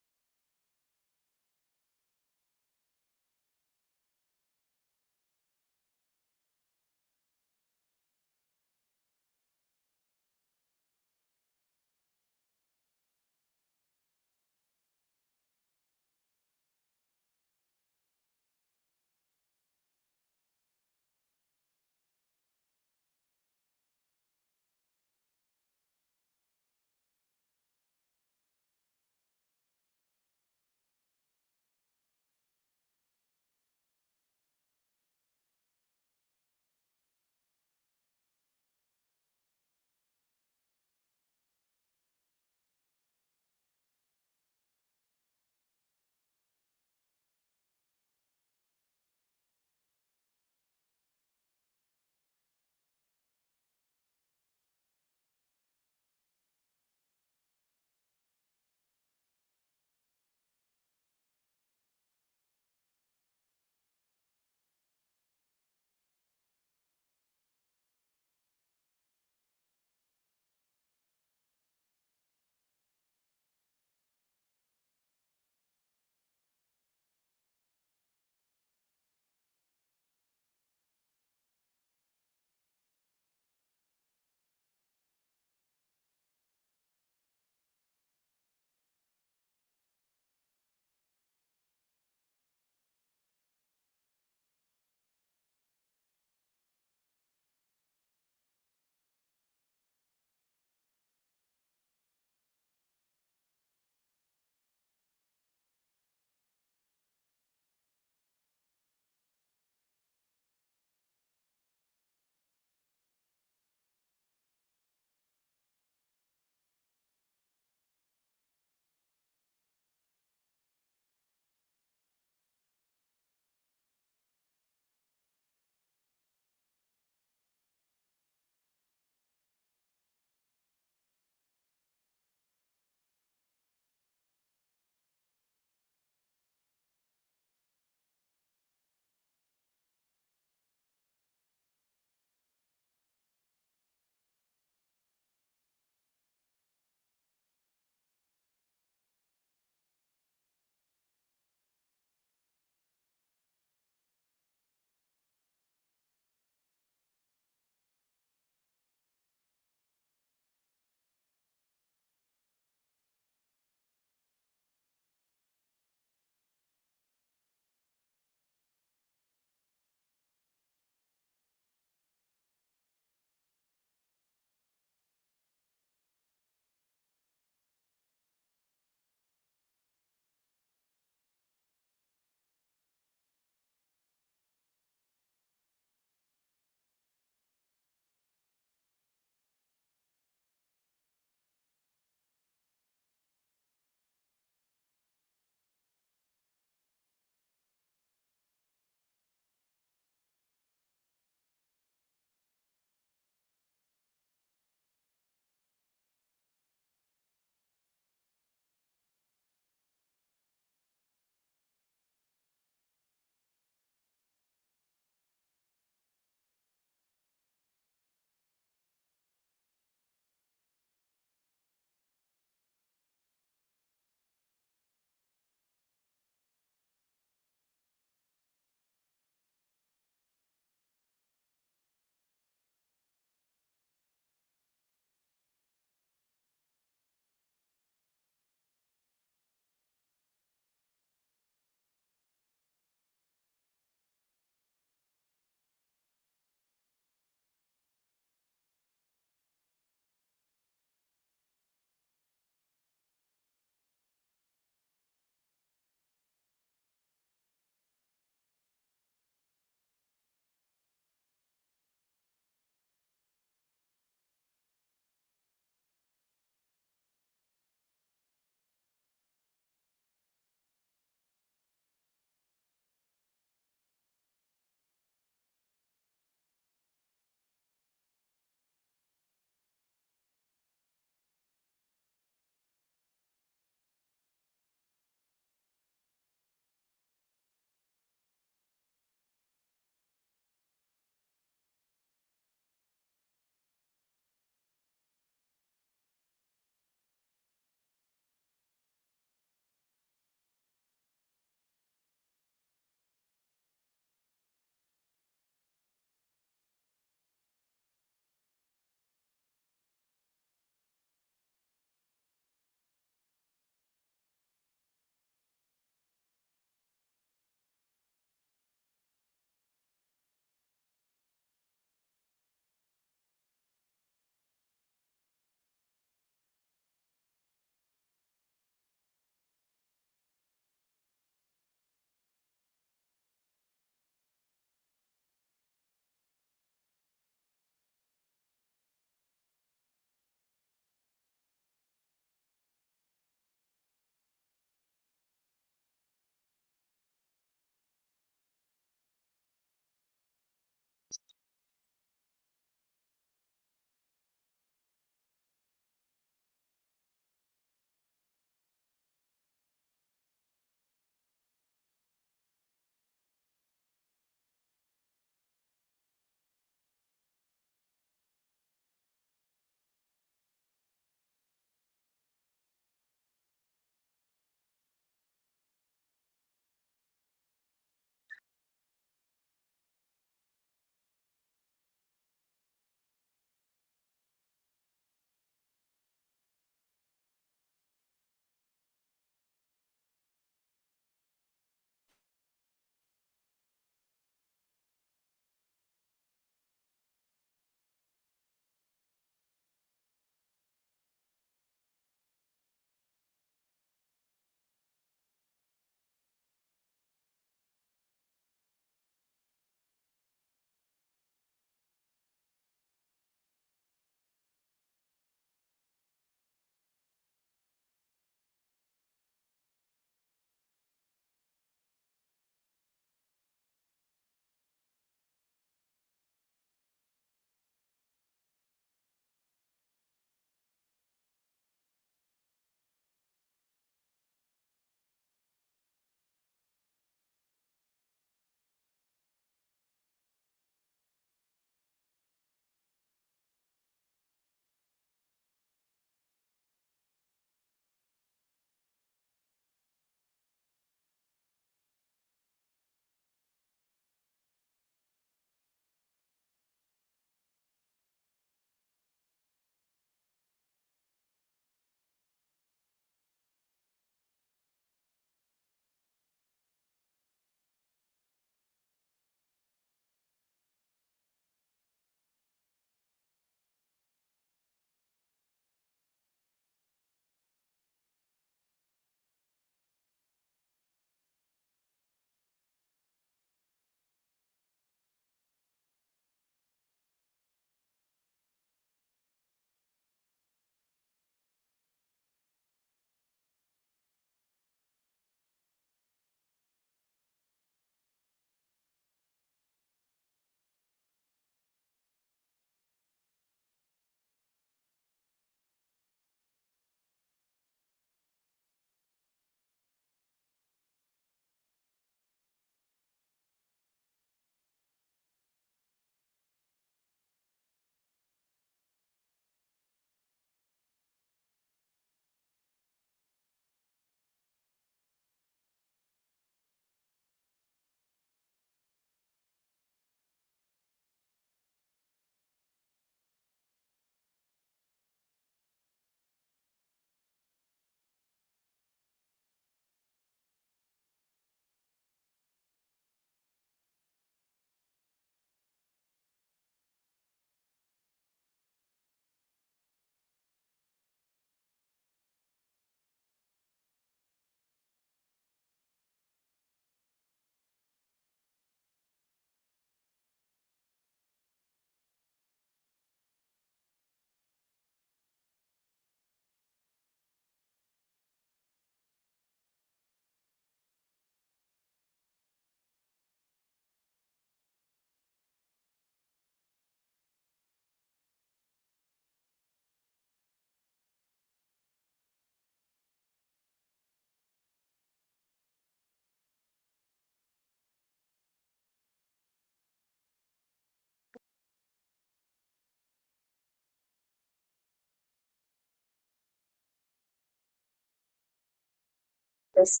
this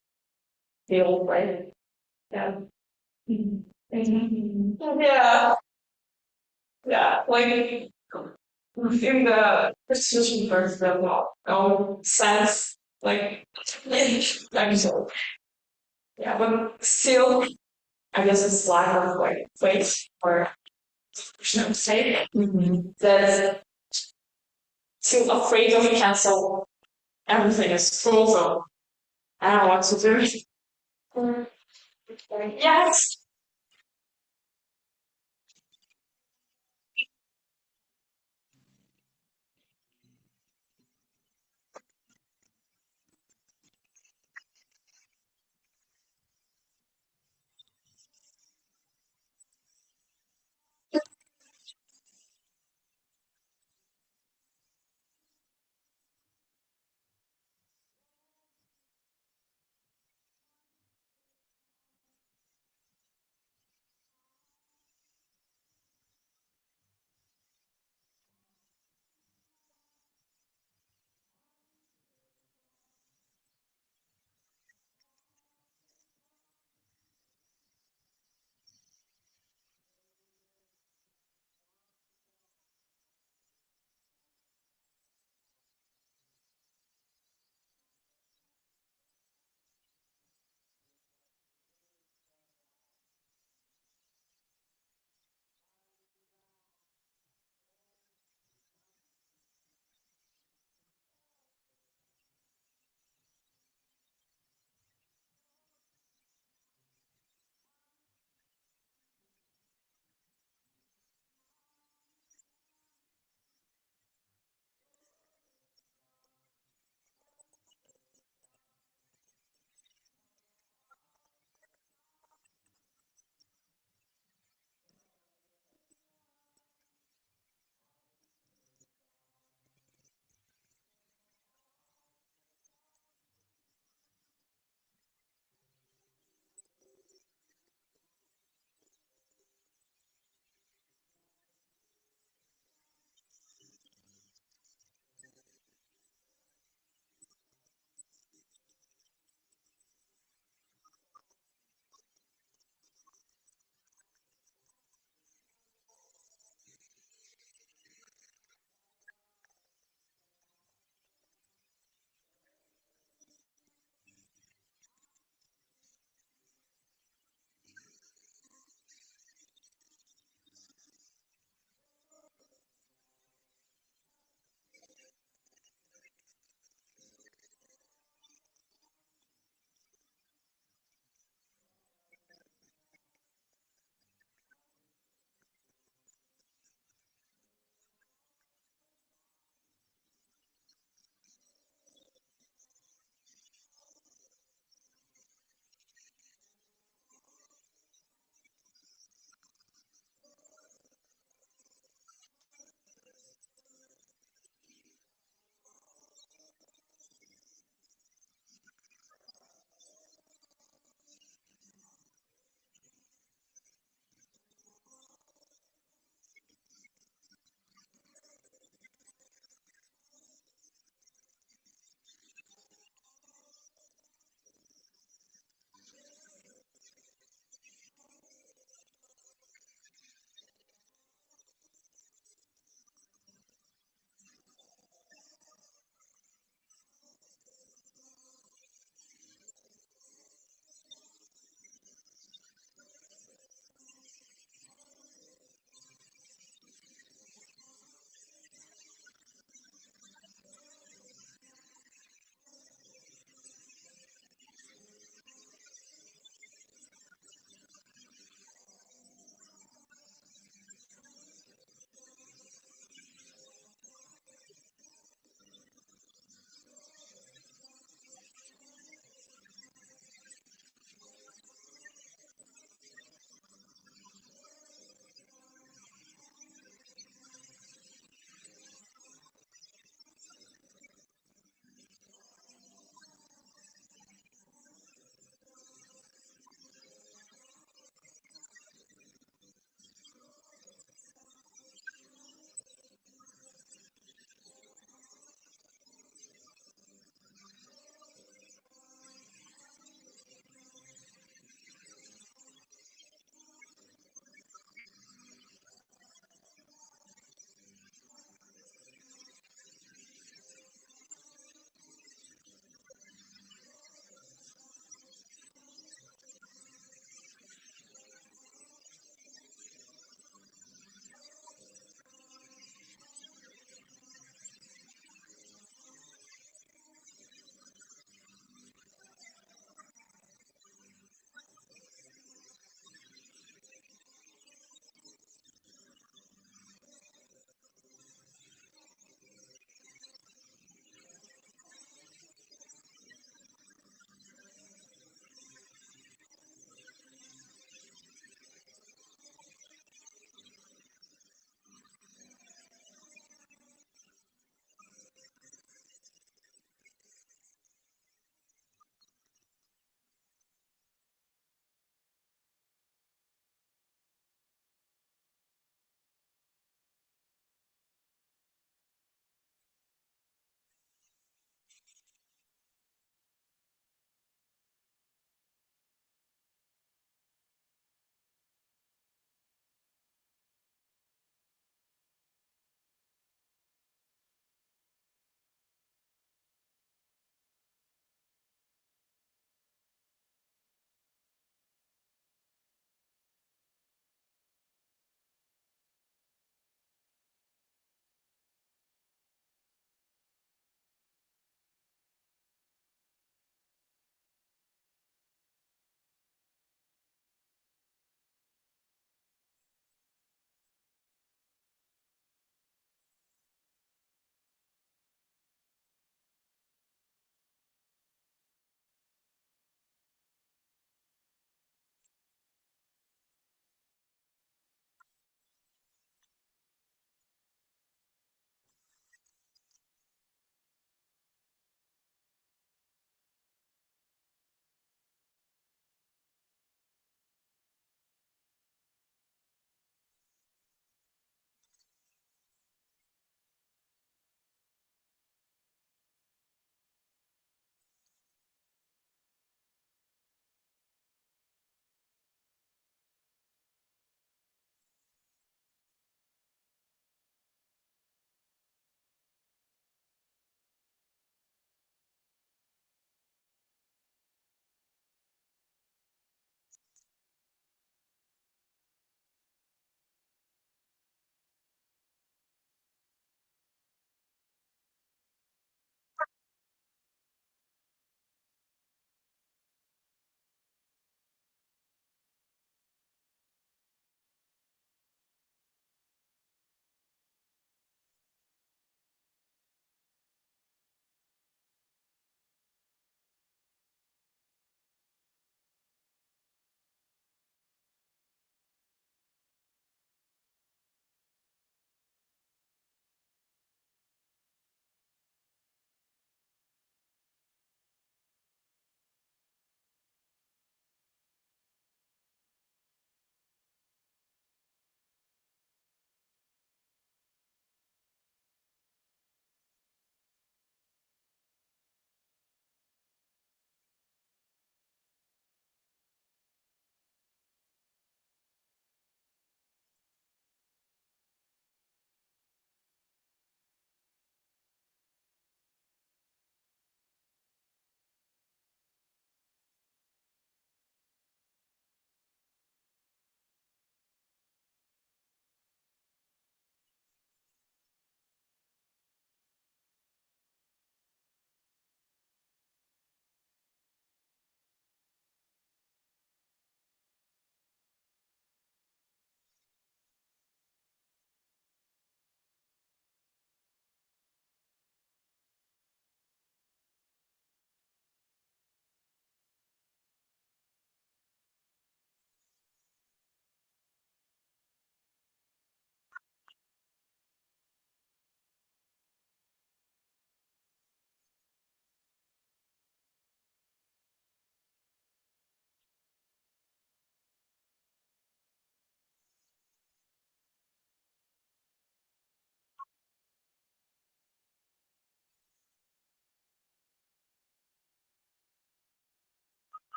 feel right. Yeah. Yeah. Yeah. Like in the Christian verse, the no sense, like, I'm so, yeah, but still, I guess it's lack of like place or, say, that too afraid of cancel everything is full, so I don't know what to do. Yes.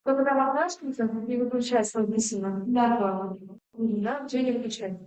Когда молодежь, не получается объяснить, да, да, не выключать.